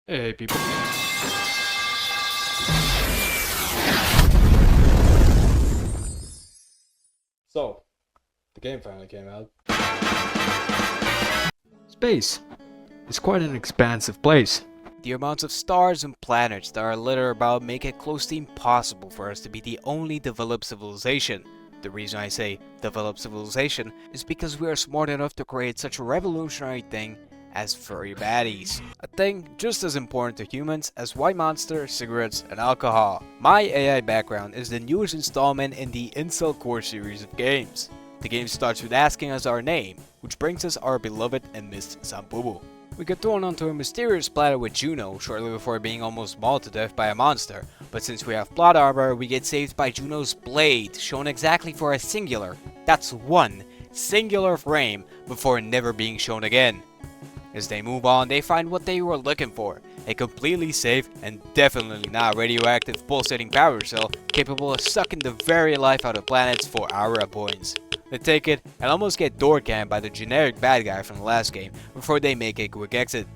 Hey people. So, the game finally came out. Space is quite an expansive place. The amounts of stars and planets that are littered about make it close to impossible for us to be the only developed civilization. The reason I say developed civilization is because we are smart enough to create such a revolutionary thing as furry baddies. A thing just as important to humans as white monster, cigarettes, and alcohol. My AI background is the newest installment in the Incel Core series of games. The game starts with asking us our name, which brings us our beloved and missed Sambubu. We get thrown onto a mysterious planet with Juno shortly before being almost mauled to death by a monster, but since we have plot armor, we get saved by Juno's blade, shown exactly for a singular, that's one, singular frame, before never being shown again. As they move on, they find what they were looking for, a completely safe and definitely not radioactive pulsating power cell capable of sucking the very life out of planets for aura points. They take it and almost get door cammed by the generic bad guy from the last game before they make a quick exit.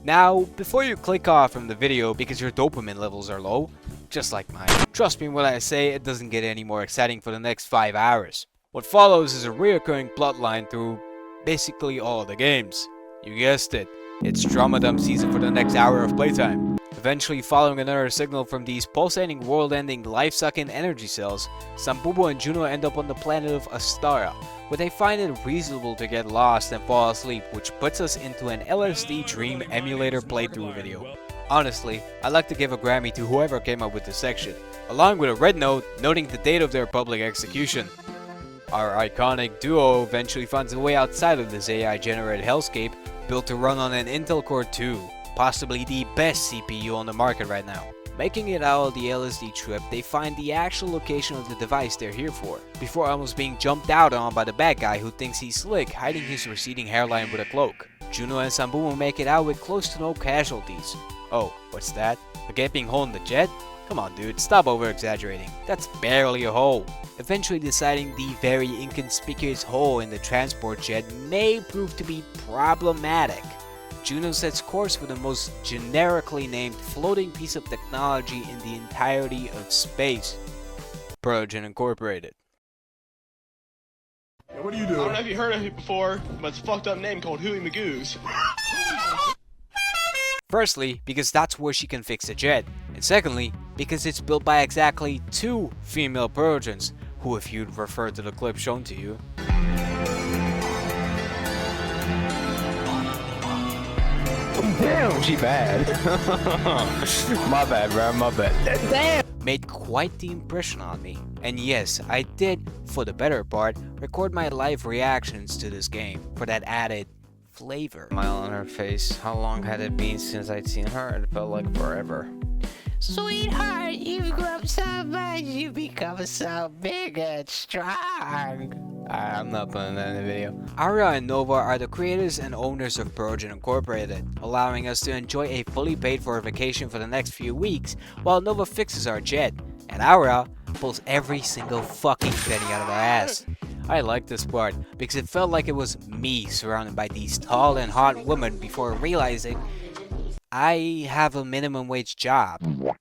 Now, before you click off from the video because your dopamine levels are low, just like mine, trust me when I say it doesn't get any more exciting for the next 5 hours. What follows is a reoccurring plotline through basically all the games. You guessed it, it's drama dump season for the next hour of playtime. Eventually, following another signal from these pulsating world-ending life-sucking energy cells, Sambubu and Juno end up on the planet of Astara, where they find it reasonable to get lost and fall asleep, which puts us into an LSD Dream emulator playthrough video. Honestly, I'd like to give a Grammy to whoever came up with this section, along with a red note noting the date of their public execution. Our iconic duo eventually finds a way outside of this AI-generated hellscape, built to run on an Intel Core 2, possibly the best CPU on the market right now. Making it out of the LSD trip, they find the actual location of the device they're here for, before almost being jumped out on by the bad guy who thinks he's slick, hiding his receding hairline with a cloak. Juno and Sambubu make it out with close to no casualties. Oh, what's that? A gaping hole in the jet? Come on dude, stop over-exaggerating. That's barely a hole. Eventually deciding the very inconspicuous hole in the transport jet may prove to be problematic. Juno sets course for the most generically named floating piece of technology in the entirety of space. Protogen Incorporated. Yeah, what are you I doing? don't know if you heard of it before, but it's a fucked up name called Huey Magoo's. Firstly, because that's where she can fix the jet, and secondly, because it's built by exactly 2 female Protogens, who if you'd refer to the clip shown to you, Damn, she bad. My bad, bro. My bad. Damn. made quite the impression on me. And yes, I did, for the better part, record my live reactions to this game for that added flavor. Smile on her face. How long had it been since I'd seen her? It felt like forever. Sweetheart, you've grown so much, you've become so big and strong. I'm not putting that in the video. Aria and Nova are the creators and owners of Protogen Incorporated, allowing us to enjoy a fully paid for vacation for the next few weeks while Nova fixes our jet, and Aria pulls every single fucking penny out of our ass. I like this part because it felt like it was me surrounded by these tall and hot women before realizing I have a minimum wage job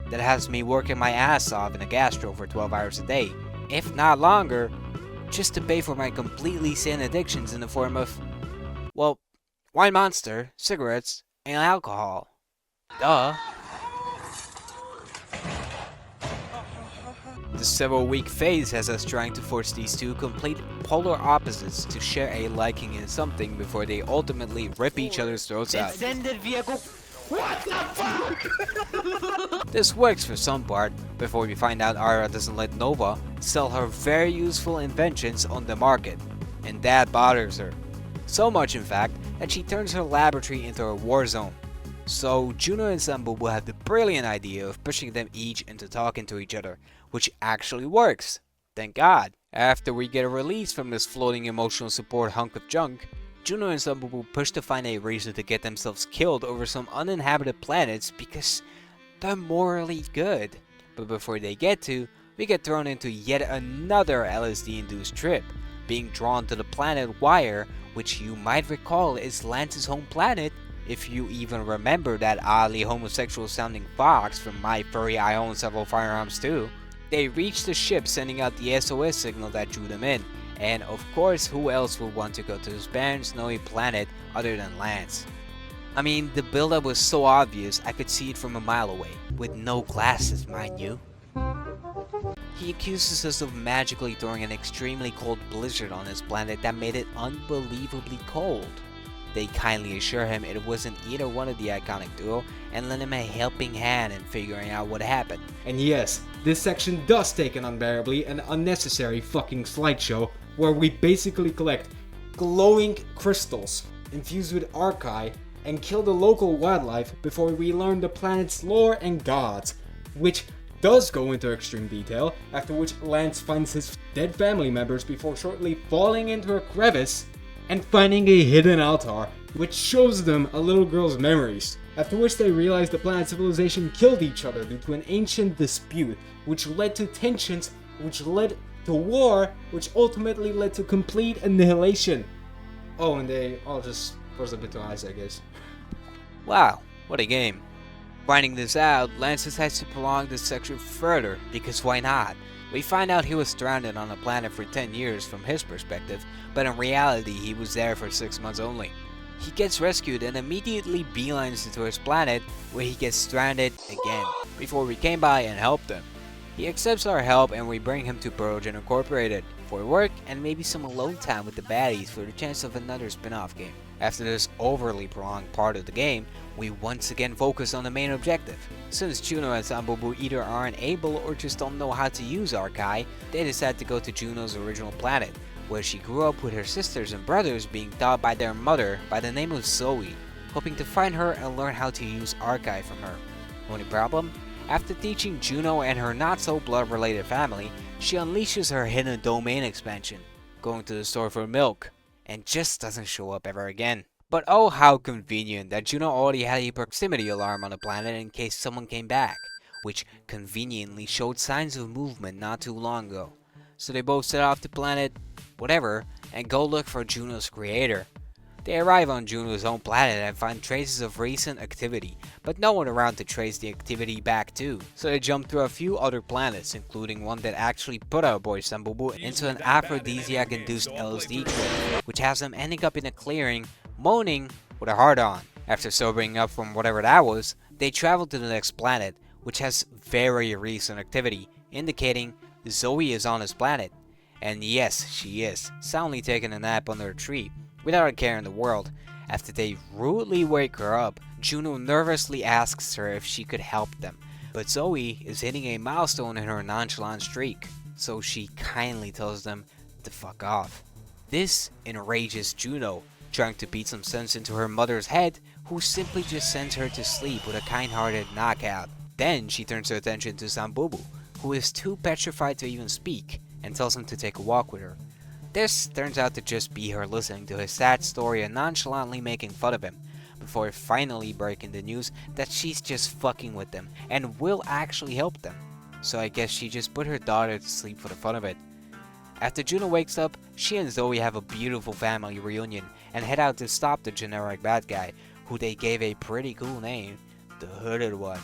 that has me working my ass off in a gastro for 12 hours a day, if not longer, just to pay for my completely sane addictions in the form of, well, wine monster, cigarettes, and alcohol. Duh. The several-week phase has us trying to force these two complete polar opposites to share a liking in something before they ultimately rip each other's throats out. What the fuck? This works for some part, before we find out Aria doesn't let Nova sell her very useful inventions on the market, and that bothers her. So much in fact, that she turns her laboratory into a war zone. So Juno and Sambubu have the brilliant idea of pushing them each into talking to each other, which actually works. Thank God. After we get a release from this floating emotional support hunk of junk, Juno and Sambubu push to find a reason to get themselves killed over some uninhabited planets because they're morally good. But before they get to, we get thrown into yet another LSD-induced trip, being drawn to the planet Wire, which you might recall is Lance's home planet If you even remember that oddly homosexual sounding fox from My Furry, I Own Several Firearms Too. They reached the ship, sending out the SOS signal that drew them in. And of course, who else would want to go to this barren, snowy planet other than Lance? I mean, the buildup was so obvious I could see it from a mile away, with no glasses, mind you. He accuses us of magically throwing an extremely cold blizzard on his planet that made it unbelievably cold. They kindly assure him it wasn't either one of the iconic duo and lend him a helping hand in figuring out what happened. And yes, this section does take an unbearably and unnecessary fucking slideshow where we basically collect glowing crystals infused with archive and kill the local wildlife before we learn the planet's lore and gods, which does go into extreme detail, after which Lance finds his dead family members before shortly falling into a crevice and finding a hidden altar, which shows them a little girl's memories, after which they realize the planet's civilization killed each other due to an ancient dispute, which led to tensions, which led to war, which ultimately led to complete annihilation. Oh, and they all just froze up into ice, I guess. Wow, what a game. Finding this out, Lance decides to prolong this section further, because why not? We find out he was stranded on a planet for 10 years from his perspective, but in reality he was there for 6 months only. He gets rescued and immediately beelines into his planet, where he gets stranded again, before we came by and helped him. He accepts our help and we bring him to Protogen Incorporated for work and maybe some alone time with the baddies for the chance of another spin-off game. After this overly prolonged part of the game, we once again focus on the main objective. Since Juno and Sambubu either aren't able or just don't know how to use Arkai, they decide to go to Juno's original planet, where she grew up with her sisters and brothers being taught by their mother by the name of Zoe, hoping to find her and learn how to use Arkai from her. Only problem? After teaching Juno and her not so blood related family, she unleashes her hidden domain expansion, going to the store for milk, and just doesn't show up ever again. But oh how convenient that Juno already had a proximity alarm on the planet in case someone came back, which conveniently showed signs of movement not too long ago. So they both set off the planet, whatever, and go look for Juno's creator. They arrive on Juno's own planet and find traces of recent activity, but no one around to trace the activity back to. So they jump through a few other planets, including one that actually put our boy Sambubu into an aphrodisiac-induced LSD trip, which has him ending up in a clearing, moaning with a heart on. After sobering up from whatever that was, they travel to the next planet, which has very recent activity, indicating Zoe is on his planet. And yes, she is, soundly taking a nap under a tree, without a care in the world. After they rudely wake her up, Juno nervously asks her if she could help them, but Zoe is hitting a milestone in her nonchalant streak, so she kindly tells them to fuck off. This enrages Juno, trying to beat some sense into her mother's head, who simply just sends her to sleep with a kind-hearted knockout. Then she turns her attention to Sambubu, who is too petrified to even speak, and tells him to take a walk with her. This turns out to just be her listening to his sad story and nonchalantly making fun of him, before finally breaking the news that she's just fucking with them and will actually help them. So I guess she just put her daughter to sleep for the fun of it. After Juno wakes up, she and Zoe have a beautiful family reunion and head out to stop the generic bad guy, who they gave a pretty cool name, the Hooded One,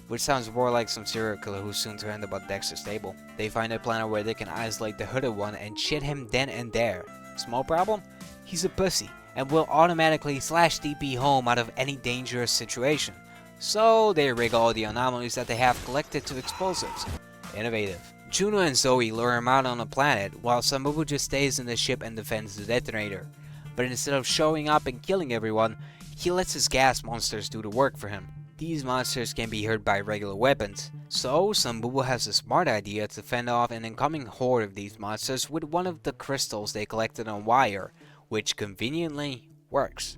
which sounds more like some serial killer who's soon to end up at Dexter's table. They find a planet where they can isolate the Hooded One and shit him then and there. Small problem? He's a pussy and will automatically /TP home out of any dangerous situation. So they rig all the anomalies that they have collected to explosives. Innovative. Juno and Zoe lure him out on a planet, while Sambubu just stays in the ship and defends the detonator. But instead of showing up and killing everyone, he lets his gas monsters do the work for him. These monsters can be hurt by regular weapons, so Sambubu has a smart idea to fend off an incoming horde of these monsters with one of the crystals they collected on wire, which conveniently works.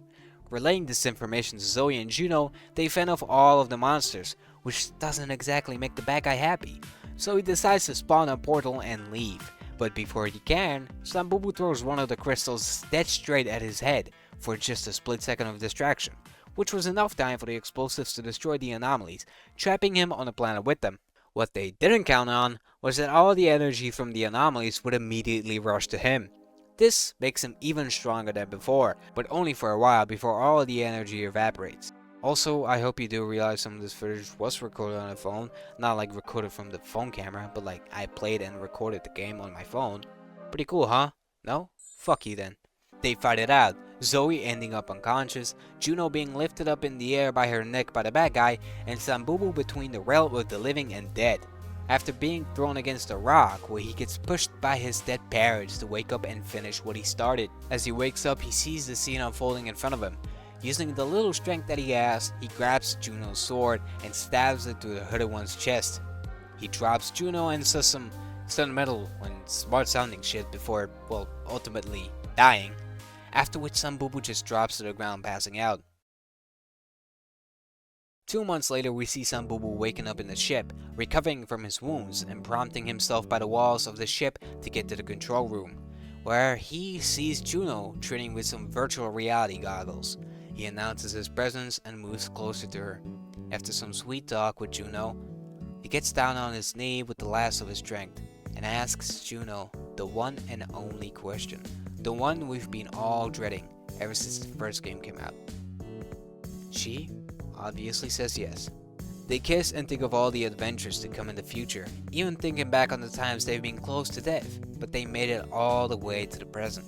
Relaying this information to Zoe and Juno, they fend off all of the monsters, which doesn't exactly make the bad guy happy, so he decides to spawn a portal and leave. But before he can, Sambubu throws one of the crystals dead straight at his head for just a split second of distraction, which was enough time for the explosives to destroy the anomalies, trapping him on the planet with them. What they didn't count on was that all the energy from the anomalies would immediately rush to him. This makes him even stronger than before, but only for a while before all the energy evaporates. Also, I hope you do realize some of this footage was recorded on a phone, not like recorded from the phone camera, but like I played and recorded the game on my phone. Pretty cool, huh? No? Fuck you then. They fight it out, Zoe ending up unconscious, Juno being lifted up in the air by her neck by the bad guy, and Sambubu between the realm of the living and dead. After being thrown against a rock where he gets pushed by his dead parents to wake up and finish what he started. As he wakes up, he sees the scene unfolding in front of him. Using the little strength that he has, he grabs Juno's sword and stabs it through the hooded one's chest. He drops Juno and says some sentimental and smart sounding shit before, well, ultimately dying. After which Sambubu just drops to the ground passing out. 2 months later, we see Sambubu waking up in the ship, recovering from his wounds and prompting himself by the walls of the ship to get to the control room, where he sees Juno training with some virtual reality goggles. He announces his presence and moves closer to her. After some sweet talk with Juno, he gets down on his knee with the last of his strength and asks Juno the one and only question, the one we've been all dreading ever since the first game came out. She obviously says yes. They kiss and think of all the adventures to come in the future, even thinking back on the times they've been close to death, but they made it all the way to the present.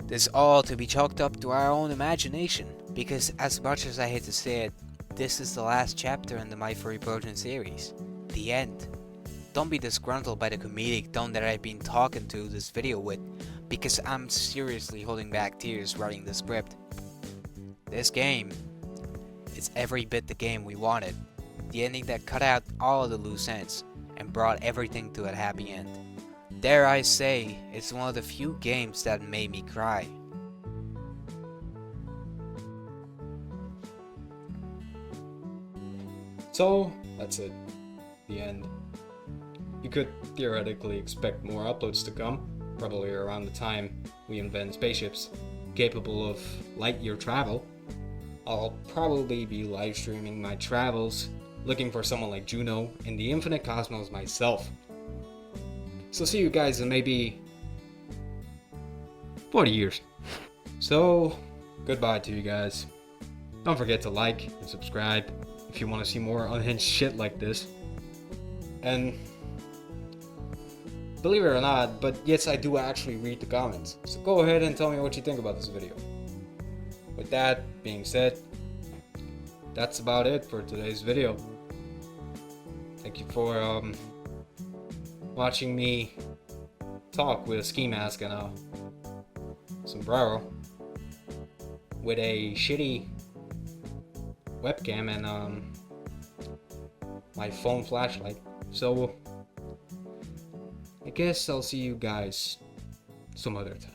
This all to be chalked up to our own imagination, because as much as I hate to say it, this is the last chapter in the My Furry Protogen series. The end. Don't be disgruntled by the comedic tone that I've been talking to this video with, because I'm seriously holding back tears writing the script. This game, it's every bit the game we wanted. The ending that cut out all of the loose ends and brought everything to a happy end. Dare I say, it's one of the few games that made me cry. So, that's it. The end. You could theoretically expect more uploads to come, probably around the time we invent spaceships capable of light year travel. I'll probably be live streaming my travels, looking for someone like Juno in the infinite cosmos myself. So see you guys in maybe 40 years. So, goodbye to you guys. Don't forget to like and subscribe if you want to see more unhinged shit like this. And believe it or not, but yes, I do actually read the comments. So go ahead and tell me what you think about this video. With that being said, that's about it for today's video. Thank you for watching me talk with a ski mask and a sombrero with a shitty webcam and my phone flashlight. So I guess I'll see you guys some other time.